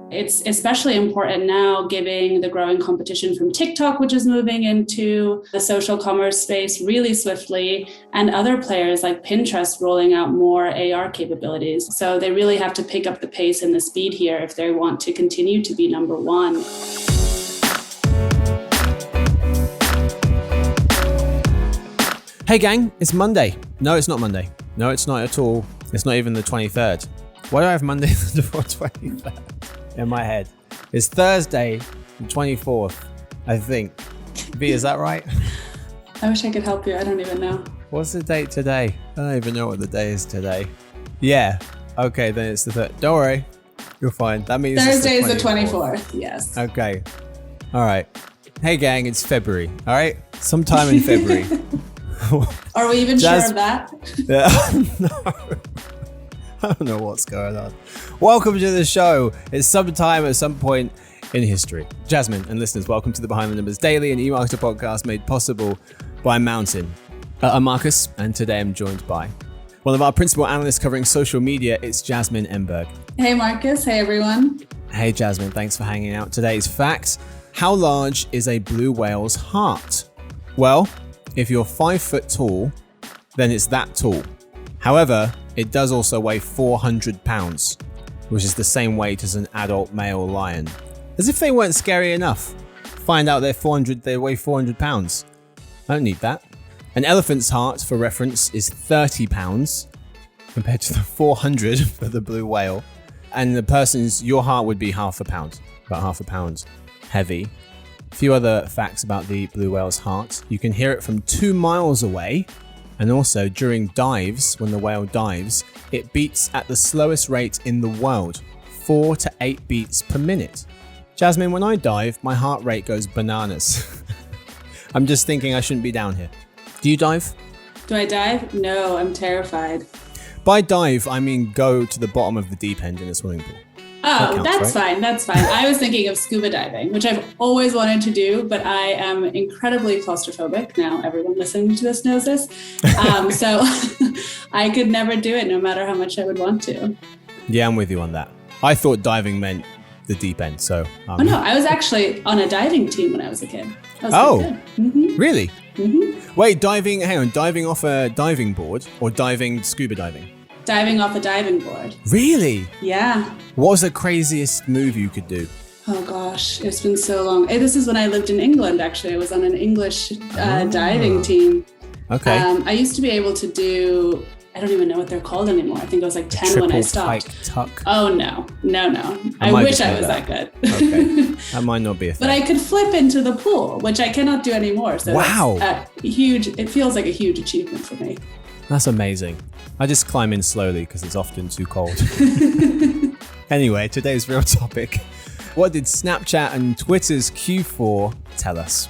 It's especially important now, given the growing competition from TikTok, which is moving into the social commerce space really swiftly, and other players like Pinterest rolling out more AR capabilities. So they really have to pick up the pace and the speed here if they want to continue to be number one. Hey gang, it's Monday. No, it's not Monday. No, it's not at all. It's not even the 23rd. Why do I have Monday the 23rd in my head? It's Thursday, the 24th, I think. V, is that right? I wish I could help you. I don't even know. What's the date today? I don't even know what the day is today. Yeah. Okay, then it's the 3rd. Don't worry. You're fine. That means Thursday is the 24th. Yes. Okay. All right. Hey gang, it's February. All right? Sometime in February. Are we even sure of that? Yeah, no. I don't know what's going on. Welcome to the show. It's sometime at some point in history. Jasmine and listeners, welcome to the Behind the Numbers Daily and eMarketer podcast made possible by Mountain. I'm Marcus, and today I'm joined by one of our principal analysts covering social media. It's Jasmine Emberg. Hey Marcus. Hey everyone. Hey Jasmine, thanks for hanging out. Today's fact: how large is a blue whale's heart? Well, if you're 5 foot tall, then it's that tall. However, it does also weigh 400 pounds, which is the same weight as an adult male lion. As if they weren't scary enough. Find out they weigh 400 pounds. I don't need that. An elephant's heart, for reference, is 30 pounds compared to the 400 for the blue whale. And your heart would be half a pound, about half a pound heavy. A few other facts about the blue whale's heart. You can hear it from 2 miles away. And also during dives, when the whale dives, it beats at the slowest rate in the world, 4 to 8 beats per minute. Jasmine, when I dive, my heart rate goes bananas. I'm just thinking I shouldn't be down here. Do you dive? Do I dive? No, I'm terrified. By dive, I mean go to the bottom of the deep end in a swimming pool. Oh, that's fine. That's fine. I was thinking of scuba diving, which I've always wanted to do, but I am incredibly claustrophobic. Now, everyone listening to this knows this. So I could never do it, no matter how much I would want to. Yeah, I'm with you on that. I thought diving meant the deep end. So. Oh, no, I was actually on a diving team when I was a kid. Really? Mm-hmm. Wait, diving off a diving board or diving scuba diving? Diving off a diving board. Really? Yeah. What was the craziest move you could do? Oh gosh, it's been so long. This is when I lived in England, actually. I was on an English diving team. Okay. I used to be able to do, I don't even know what they're called anymore. I think I was like 10 when I stopped. Triple pike tuck. Oh no. I wish I was that good. Okay. That might not be a thing. But I could flip into the pool, which I cannot do anymore. So wow. That's it feels like a huge achievement for me. That's amazing. I just climb in slowly because it's often too cold. Anyway, today's real topic. What did Snapchat and Twitter's Q4 tell us?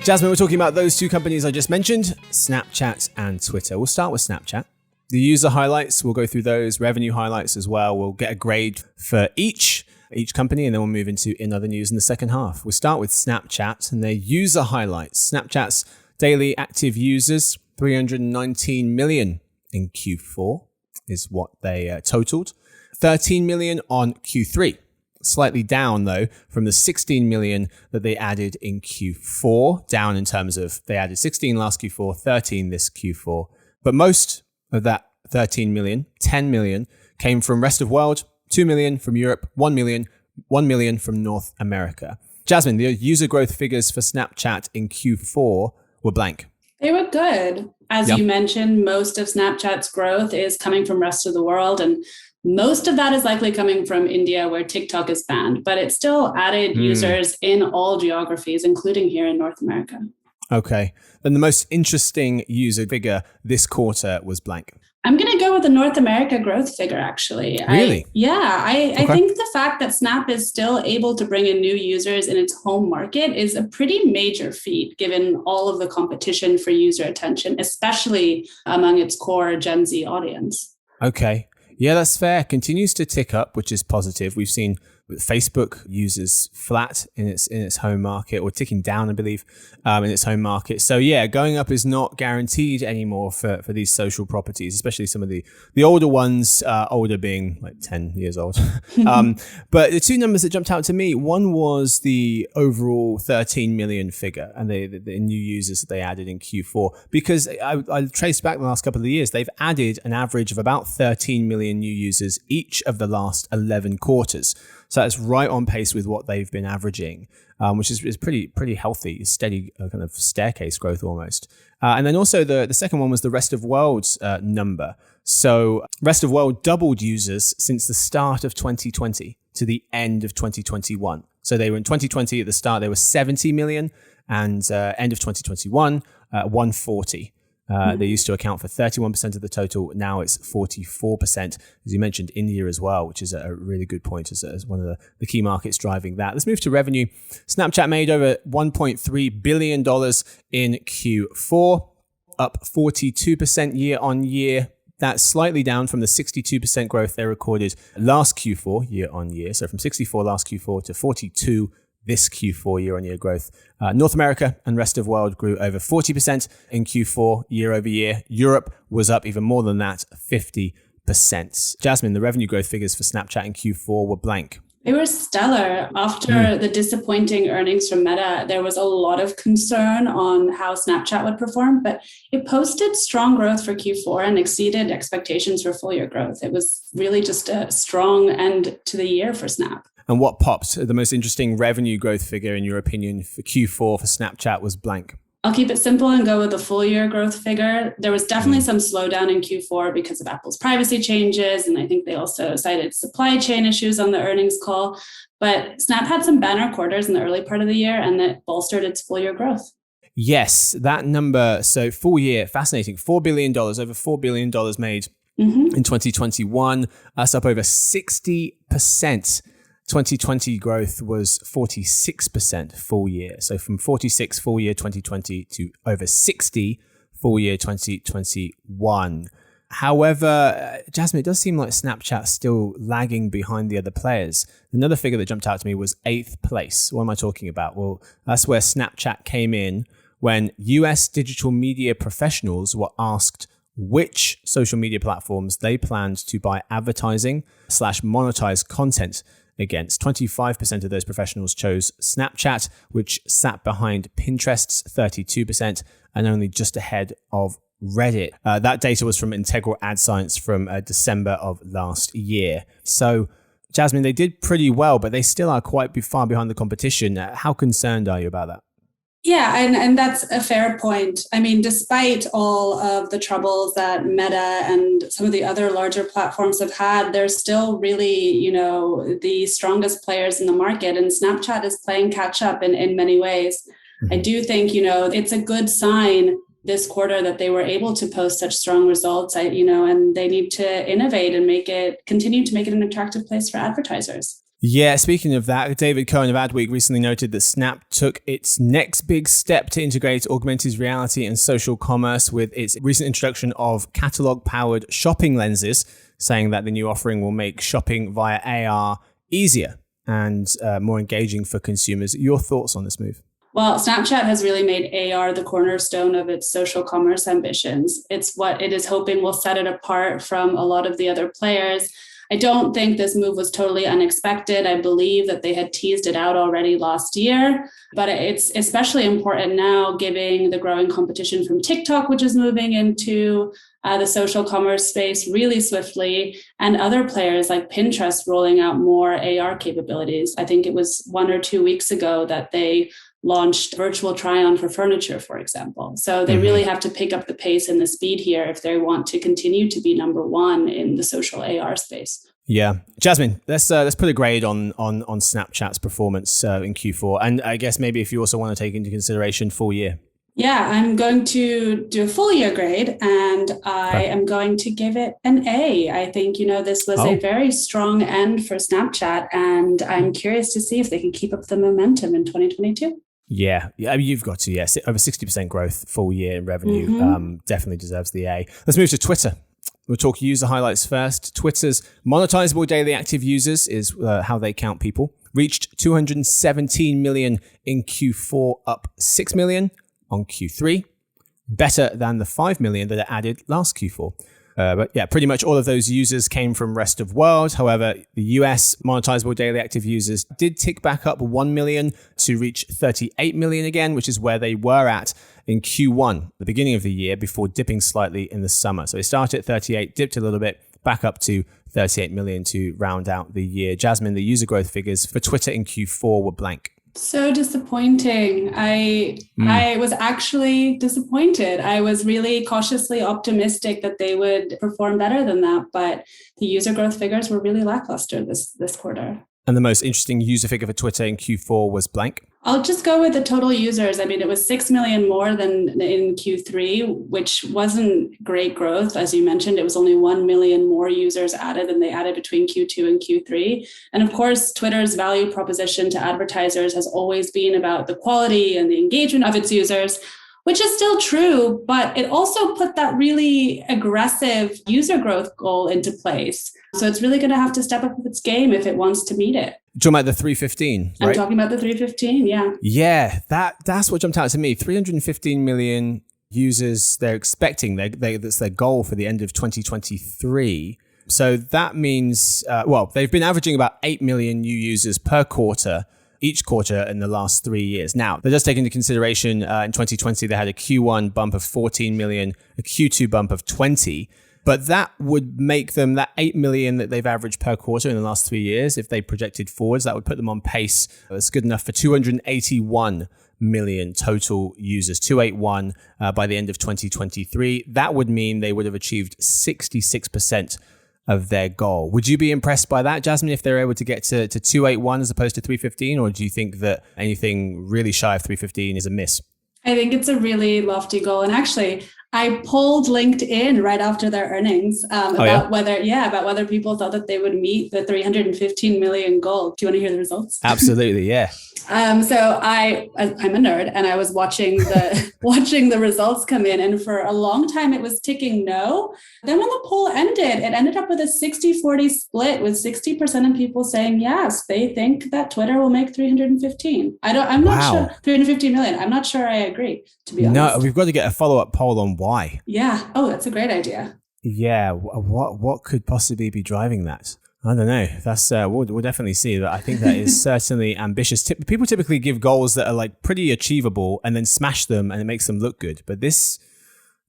Jasmine, we're talking about those two companies I just mentioned, Snapchat and Twitter. We'll start with Snapchat. The user highlights, we'll go through those, revenue highlights as well. We'll get a grade for each company, and then we'll move into in other news in the second half. We'll start with Snapchat and their user highlights. Snapchat's daily active users, 319 million in Q4 is what they totaled. 13 million on Q3. Slightly down, though, from the 16 million that they added in Q4. Down in terms of they added 16 last Q4, 13 this Q4. But most of that 13 million, 10 million, came from rest of world, 2 million from Europe, 1 million from North America. Jasmine, the user growth figures for Snapchat in Q4 were blank. They were good. As you mentioned, most of Snapchat's growth is coming from rest of the world, and most of that is likely coming from India, where TikTok is banned, but it still added users in all geographies, including here in North America. Okay. Then the most interesting user figure this quarter was blank. I'm going to go with the North America growth figure, actually. Really? I think the fact that Snap is still able to bring in new users in its home market is a pretty major feat, given all of the competition for user attention, especially among its core Gen Z audience. Okay. Yeah, that's fair. Continues to tick up, which is positive. We've seen Facebook users flat in its home market, or ticking down, I believe, in its home market. So yeah, going up is not guaranteed anymore for these social properties, especially some of the older ones, older being like 10 years old. But the two numbers that jumped out to me, one was the overall 13 million figure and the new users that they added in Q4, because I traced back the last couple of years, they've added an average of about 13 million new users each of the last 11 quarters. So that's right on pace with what they've been averaging, which is pretty healthy, steady kind of staircase growth almost. And then also the second one was the rest of world's number. So rest of world doubled users since the start of 2020 to the end of 2021. So they were in 2020 at the start, they were 70 million, and end of 2021, 140. They used to account for 31% of the total. Now it's 44%. As you mentioned, India as well, which is a really good point as one of the key markets driving that. Let's move to revenue. Snapchat made over $1.3 billion in Q4, up 42% year on year. That's slightly down from the 62% growth they recorded last Q4 year on year. So from 64 last Q4 to 42 this Q4 year-on-year growth. North America and rest of world grew over 40% in Q4 year-over-year. Europe was up even more than that, 50%. Jasmine, the revenue growth figures for Snapchat in Q4 were blank. They were stellar. After the disappointing earnings from Meta, there was a lot of concern on how Snapchat would perform, but it posted strong growth for Q4 and exceeded expectations for full year growth. It was really just a strong end to the year for Snap. And what popped? The most interesting revenue growth figure, in your opinion, for Q4 for Snapchat was blank. I'll keep it simple and go with the full year growth figure. There was definitely some slowdown in Q4 because of Apple's privacy changes. And I think they also cited supply chain issues on the earnings call. But Snap had some banner quarters in the early part of the year, and that bolstered its full year growth. Yes, that number. So full year, fascinating. $4 billion, over $4 billion made in 2021. That's up over 60%. 2020 growth was 46% full year. So from 46 full year 2020 to over 60 full year 2021. However, Jasmine, it does seem like Snapchat's still lagging behind the other players. Another figure that jumped out to me was 8th place. What am I talking about? Well, that's where Snapchat came in when US digital media professionals were asked which social media platforms they planned to buy advertising/monetize content against. 25% of those professionals chose Snapchat, which sat behind Pinterest's 32% and only just ahead of Reddit. That data was from Integral Ad Science from December of last year. So, Jasmine, they did pretty well, but they still are quite far behind the competition. How concerned are you about that? Yeah, and that's a fair point. I mean, despite all of the troubles that Meta and some of the other larger platforms have had, they're still really, the strongest players in the market, and Snapchat is playing catch up in many ways. Mm-hmm. I do think, it's a good sign this quarter that they were able to post such strong results, and they need to innovate and continue to make it an attractive place for advertisers. Yeah, speaking of that, David Cohen of Adweek recently noted that Snap took its next big step to integrate augmented reality and social commerce with its recent introduction of catalog-powered shopping lenses, saying that the new offering will make shopping via AR easier and more engaging for consumers. Your thoughts on this move? Well, Snapchat has really made AR the cornerstone of its social commerce ambitions. It's what it is hoping will set it apart from a lot of the other players. I don't think this move was totally unexpected. I believe that they had teased it out already last year, but it's especially important now, given the growing competition from TikTok, which is moving into the social commerce space really swiftly, and other players like Pinterest rolling out more AR capabilities. I think it was 1 or 2 weeks ago that they launched virtual try-on for furniture, for example. So they really have to pick up the pace and the speed here if they want to continue to be number one in the social AR space. Yeah. Jasmine, let's put a grade on Snapchat's performance in Q4. And I guess maybe if you also want to take into consideration full year. Yeah, I'm going to do a full year grade, and I am going to give it an A. I think, this was a very strong end for Snapchat, and I'm curious to see if they can keep up the momentum in 2022. Yeah, I mean, you've got to, yes. Over 60% growth full year in revenue definitely deserves the A. Let's move to Twitter. We'll talk user highlights first. Twitter's monetizable daily active users is how they count people. Reached 217 million in Q4, up 6 million on Q3. Better than the 5 million that it added last Q4. But yeah, pretty much all of those users came from rest of world. However, the US monetizable daily active users did tick back up 1 million to reach 38 million again, which is where they were at in Q1, the beginning of the year, before dipping slightly in the summer. So it started at 38, dipped a little bit, back up to 38 million to round out the year. Jasmine, the user growth figures for Twitter in Q4 were blank. So disappointing. I was actually disappointed. I was really cautiously optimistic that they would perform better than that, but the user growth figures were really lackluster this quarter. And the most interesting user figure for Twitter in Q4 was blank. I'll just go with the total users. I mean, it was 6 million more than in Q3, which wasn't great growth. As you mentioned, it was only 1 million more users added than they added between Q2 and Q3. And of course, Twitter's value proposition to advertisers has always been about the quality and the engagement of its users, which is still true, but it also put that really aggressive user growth goal into place. So it's really going to have to step up its game if it wants to meet it. You're talking about the 315, right? I'm talking about the 315, yeah. Yeah, that's what jumped out to me. 315 million users they're expecting. That's their goal for the end of 2023. So that means, they've been averaging about 8 million new users per quarter, each quarter in the last 3 years. Now, that does take into consideration in 2020, they had a Q1 bump of 14 million, a Q2 bump of 20. But that would make them that 8 million that they've averaged per quarter in the last 3 years. If they projected forwards, that would put them on pace. That's good enough for 281 million total users, 281 by the end of 2023. That would mean they would have achieved 66% of their goal. Would you be impressed by that, Jasmine, if they're able to get to 281 as opposed to 315? Or do you think that anything really shy of 315 is a miss? I think it's a really lofty goal. And actually, I polled LinkedIn right after their earnings about whether people thought that they would meet the 315 million goal. Do you want to hear the results? Absolutely, yeah. So I'm a nerd, and I was watching the results come in, and for a long time it was ticking no. Then when the poll ended, it ended up with a 60-40 split, with 60% of people saying yes, they think that Twitter will make 315. I'm not sure 315 million. I'm not sure I agree, to be honest. No, we've got to get a follow-up poll on why. Yeah. Oh, that's a great idea. Yeah. What could possibly be driving that? I don't know. That's we'll definitely see that. I think that is certainly ambitious. People typically give goals that are like pretty achievable and then smash them, and it makes them look good. But this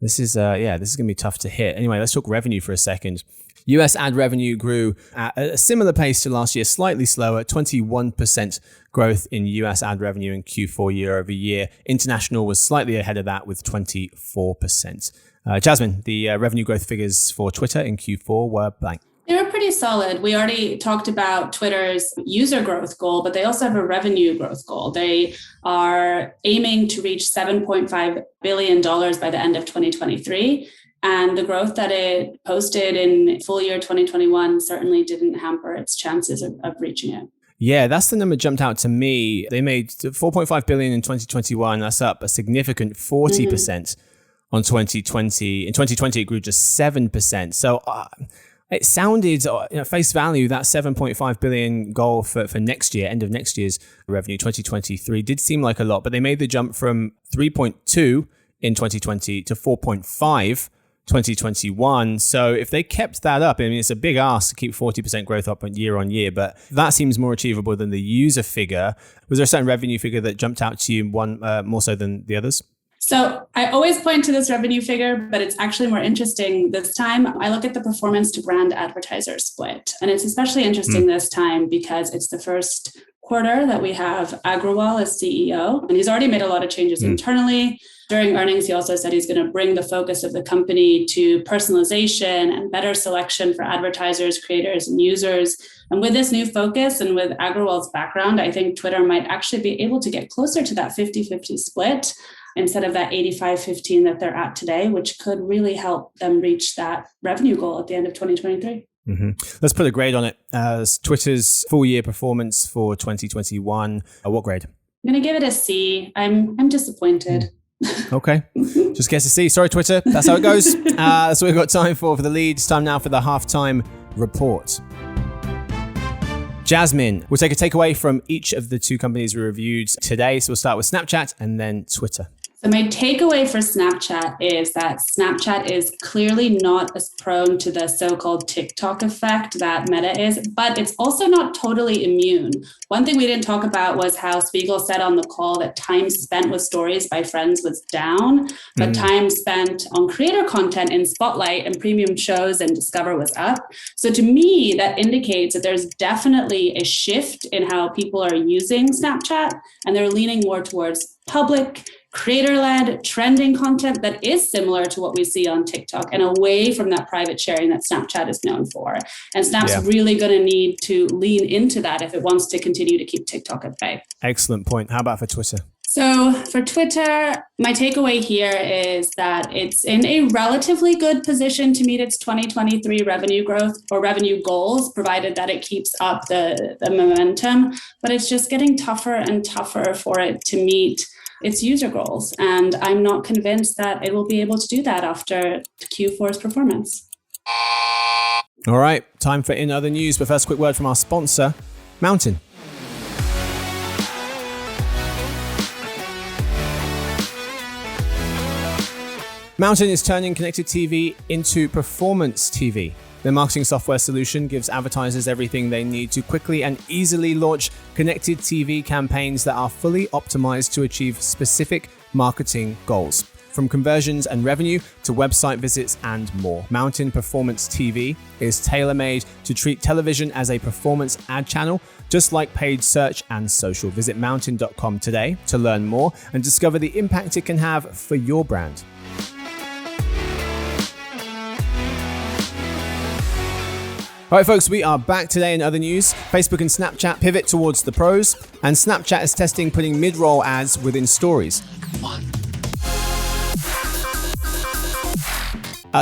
is going to be tough to hit. Anyway, let's talk revenue for a second. US ad revenue grew at a similar pace to last year, slightly slower, 21% growth in US ad revenue in Q4 year over year. International was slightly ahead of that with 24%. Jasmine, the revenue growth figures for Twitter in Q4 were blank. They were pretty solid. We already talked about Twitter's user growth goal, but they also have a revenue growth goal. They are aiming to reach $7.5 billion by the end of 2023. And the growth that it posted in full year 2021 certainly didn't hamper its chances of reaching it. Yeah, that's the number jumped out to me. They made $4.5 billion in 2021. That's up a significant 40% on 2020. In 2020, it grew just 7%. So it sounded, face value, that 7.5 billion goal for next year, end of next year's revenue, 2023, did seem like a lot, but they made the jump from 3.2 in 2020 to 4.5 2021. So if they kept that up, I mean, it's a big ask to keep 40% growth up year on year, but that seems more achievable than the user figure. Was there a certain revenue figure that jumped out to you, one more so than the others? So I always point to this revenue figure, but it's actually more interesting this time. I look at the performance to brand advertiser split. And it's especially interesting this time because it's the first quarter that we have Agrawal as CEO. And he's already made a lot of changes internally. During earnings, he also said he's going to bring the focus of the company to personalization and better selection for advertisers, creators, and users. And with this new focus and with Agrawal's background, I think Twitter might actually be able to get closer to that 50-50 split instead of that 85-15 that they're at today, which could really help them reach that revenue goal at the end of 2023. Let's put a grade on it. Twitter's full year performance for 2021. What grade? I'm going to give it a C. I'm disappointed. Okay. Just guess to see. Sorry, Twitter. That's how it goes. That's what we've got time for the lead. It's time now for the halftime report. Jasmine, we'll take a takeaway from each of the two companies we reviewed today. So we'll start with Snapchat and then Twitter. So my takeaway for Snapchat is that Snapchat is clearly not as prone to the so-called TikTok effect that Meta is, but it's also not totally immune. One thing we didn't talk about was how Spiegel said on the call that time spent with stories by friends was down, but time spent on creator content in Spotlight and premium shows and Discover was up. So to me, that indicates that there's definitely a shift in how people are using Snapchat, and they're leaning more towards public, creator-led, trending content that is similar to what we see on TikTok and away from that private sharing that Snapchat is known for. And Snap's really going to need to lean into that if it wants to continue to keep TikTok at bay. Excellent point. How about for Twitter? So for Twitter, my takeaway here is that it's in a relatively good position to meet its 2023 revenue growth or revenue goals, provided that it keeps up the momentum. But it's just getting tougher and tougher for it to meet its user goals. And I'm not convinced that it will be able to do that after Q4's performance. All right, time for In Other News. But first, quick word from our sponsor, Mountain. Mountain is turning connected TV into performance TV. Their marketing software solution gives advertisers everything they need to quickly and easily launch connected TV campaigns that are fully optimized to achieve specific marketing goals. From conversions and revenue to website visits and more, Mountain Performance TV is tailor-made to treat television as a performance ad channel, just like paid search and social. Visit mountain.com today to learn more and discover the impact it can have for your brand. All right, folks, we are back today in other news. Facebook and Snapchat pivot towards the pros, and Snapchat is testing putting mid-roll ads within stories.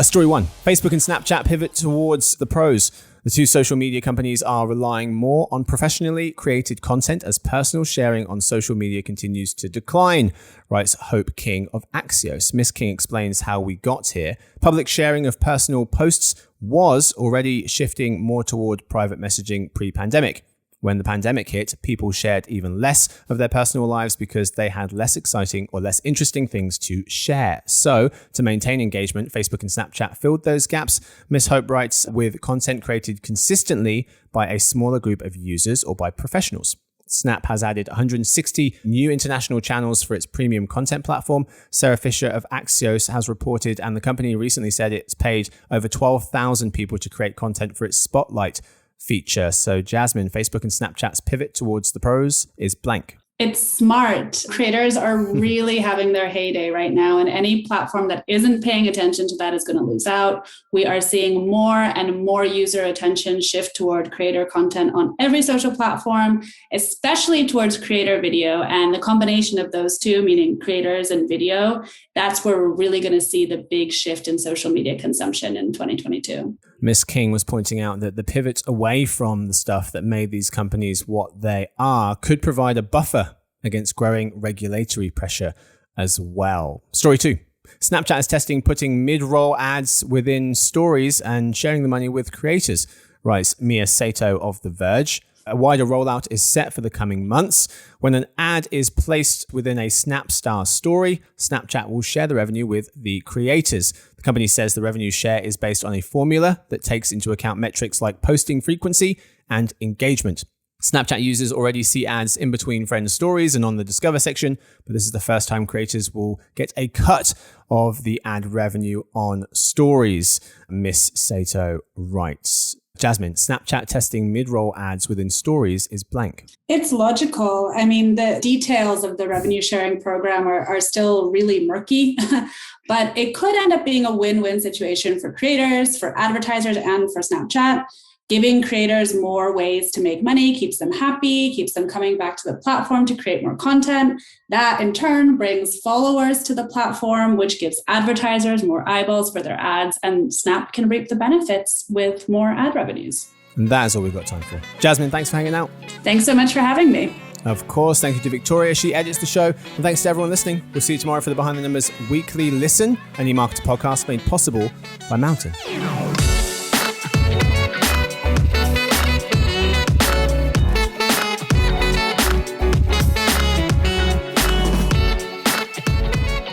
Story 1. Facebook and Snapchat pivot towards the pros. The two social media companies are relying more on professionally created content as personal sharing on social media continues to decline, writes Hope King of Axios. Miss King explains how we got here. Public sharing of personal posts was already shifting more toward private messaging pre-pandemic. When the pandemic hit, people shared even less of their personal lives because they had less exciting or less interesting things to share. So, to maintain engagement, Facebook and Snapchat filled those gaps. Miss Hope writes, with content created consistently by a smaller group of users or by professionals. Snap has added 160 new international channels for its premium content platform. Sarah Fisher of Axios has reported, and the company recently said it's paid over 12,000 people to create content for its Spotlight feature. So Jasmine, Facebook and Snapchat's pivot towards the pros is blank. It's smart. Creators are really having their heyday right now, and any platform that isn't paying attention to that is going to lose out. We are seeing more and more user attention shift toward creator content on every social platform, especially towards creator video. And the combination of those two, meaning creators and video, that's where we're really going to see the big shift in social media consumption in 2022. Miss King was pointing out that the pivot away from the stuff that made these companies what they are could provide a buffer against growing regulatory pressure as well. Story 2. Snapchat is testing putting mid-roll ads within stories and sharing the money with creators, writes Mia Sato of The Verge. A wider rollout is set for the coming months. When an ad is placed within a Snapstar story, Snapchat will share the revenue with the creators. The company says the revenue share is based on a formula that takes into account metrics like posting frequency and engagement. Snapchat users already see ads in between friends' stories and on the Discover section, but this is the first time creators will get a cut of the ad revenue on stories, Miss Sato writes. Jasmine, Snapchat testing mid-roll ads within stories is blank. It's logical. I mean, the details of the revenue sharing program are still really murky, but it could end up being a win-win situation for creators, for advertisers, and for Snapchat. Giving creators more ways to make money keeps them happy, keeps them coming back to the platform to create more content. That in turn brings followers to the platform, which gives advertisers more eyeballs for their ads, and Snap can reap the benefits with more ad revenues. And that is all we've got time for. Jasmine, thanks for hanging out. Thanks so much for having me. Of course, thank you to Victoria. She edits the show. And thanks to everyone listening. We'll see you tomorrow for the Behind the Numbers Weekly Listen, a new marketer podcast made possible by Mountain.